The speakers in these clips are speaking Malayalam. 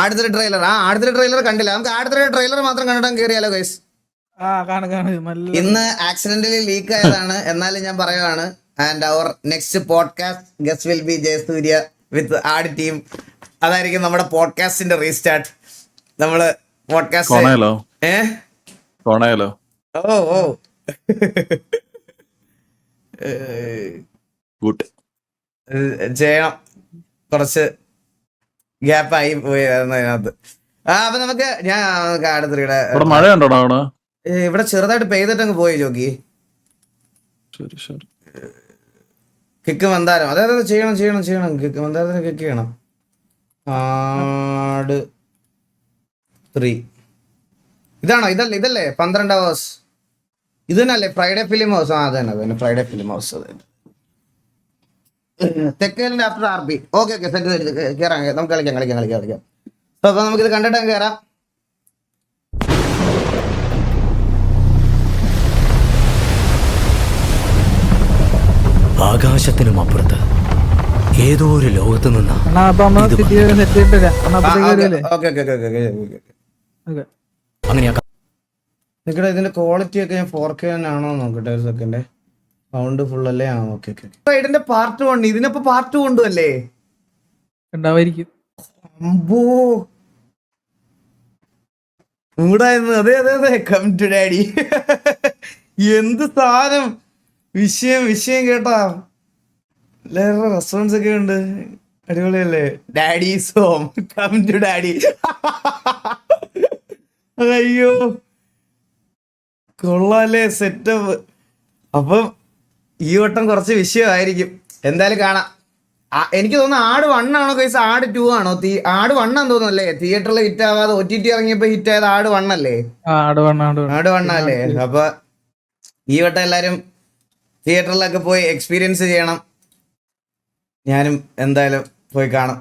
ആടുത്തിരി ട്രെയിലർ ആടുത്തിരി ട്രെയിലർ കണ്ടില്ല. നമുക്ക് ആടുത്തിരി ട്രെയിലർ മാത്രം കണ്ടിട്ട് കയറിയാലോ ഗൈസ്? ഇന്ന് ആക്സിഡന്റലി ലീക്ക് ആയതാണ്, എന്നാലും ഞാൻ പറയുവാണ്. And our next podcast guest will be Jayasurya with ad team. അതായിരിക്കും നമ്മുടെ പോഡ്കാസ്റ്റിന്റെ റീസ്റ്റാർട്ട്. നമ്മള് പോഡ്കാസ്റ്റ് ഓ ഓ ചെയ്യണം. കുറച്ച് ഗ്യാപ്പായി പോയി അതിനകത്ത്. അപ്പൊ നമുക്ക് ഞാൻ ആടുത്തിരിയുടെ മഴ ഉണ്ടോ? ഇവിടെ ചെറുതായിട്ട് പെയ്തിട്ടങ്ങ് പോയി ജോക്കി. കിക്ക് മന്ദാരം അതെ ചെയ്യണം. കിക്ക് മന്ദാരത്തിന് കിക്ക് ചെയ്യണം. ആട് 3 ഇതാണോ? ഇതല്ലേ 12 hours ഇത് തന്നെ അല്ലേ? Friday film house. അത് തന്നെ ഫ്രൈഡേ ഫിലിം ഹൗസ്. അത് തന്നെ തെക്കേലിന്റെ ആഫ്റ്റർ RP. ഓക്കെ സെറ്റ് കയറാം. നമുക്ക് കളിക്കാം. അപ്പൊ നമുക്കിത് കണ്ടിട്ട് കയറാം. ആകാശത്തിനും അപ്പുറത്ത് ഏതോ ഒരു ലോകത്ത് നിക്കടെ ഇതിന്റെ ക്വാളിറ്റി ഒക്കെ ഞാൻ 4K ആണോ നോക്കട്ടെ ഒരു സെക്കൻഡ്. സൗണ്ട് ഫുൾ അല്ലേ? ഓക്കെ ഇതിന്റെ പാർട്ട് 1. ഇതിനിപ്പോ പാർട്ട് 2 കൊണ്ടുമല്ലേ ഉണ്ടാവായിരിക്കും. അമ്പോ മൂടായിരുന്നു. അതെ കം ടു ഡാഡി. എന്ത് സാധനം വിഷയം കേട്ടാ. റെസ്പോൺസ് ഒക്കെ ഉണ്ട്, അടിപൊളിയല്ലേ? Daddy's home, come to daddy. അയ്യോ കൊള്ളാല്ലേ സെറ്റപ്പ്. അപ്പം ഈ വട്ടം കുറച്ച് വിഷയമായിരിക്കും. എന്തായാലും കാണാം. എനിക്ക് തോന്നുന്നു ആട് 1 ആണോ കൈസ് ആട് 2 ആണോ? ആട് 1 ആണെന്ന് തോന്നുന്നല്ലേ? തിയേറ്ററിൽ ഹിറ്റ് ആവാതെ OTT ഇറങ്ങിയപ്പോ ഹിറ്റ് ആയത് ആട് 1 അല്ലേ? ആട് 1 അല്ലേ? അപ്പൊ ഈ വട്ടം എല്ലാരും തിയേറ്ററിലൊക്കെ പോയി എക്സ്പീരിയൻസ് ചെയ്യണം. ഞാനും എന്തായാലും പോയി കാണാം.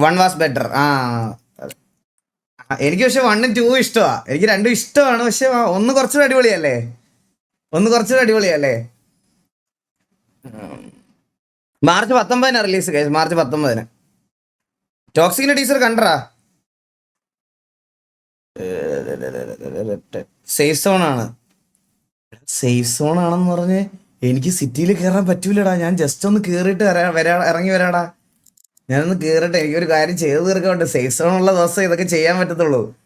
One was better. എനിക്ക് പക്ഷെ 1ഉം 2ഉം ഇഷ്ടമാ. എനിക്ക് 2ഉം ഇഷ്ടമാണ്. പക്ഷെ ഒന്ന് കുറച്ചുകൂടെ അടിപൊളിയല്ലേ? March 19 release case. മാർച്ച് 19 ടോക്സിക്കിന്റെ ടീച്ചർ കണ്ടറാ? സേഫ് സോൺ ആണെന്ന് പറഞ്ഞ് എനിക്ക് സിറ്റിയിൽ കയറാൻ പറ്റൂലടാ. ഞാൻ ജസ്റ്റ് ഒന്ന് കേറിയിട്ട് ഇറങ്ങി വരാടാ. ഞാനൊന്ന് കേറിട്ടെ എനിക്കൊരു കാര്യം ചെയ്ത് തീർക്കാണ്ട്. സേഫ് സോൺ ഉള്ള ദിവസം ഇതൊക്കെ ചെയ്യാൻ പറ്റത്തുള്ളൂ.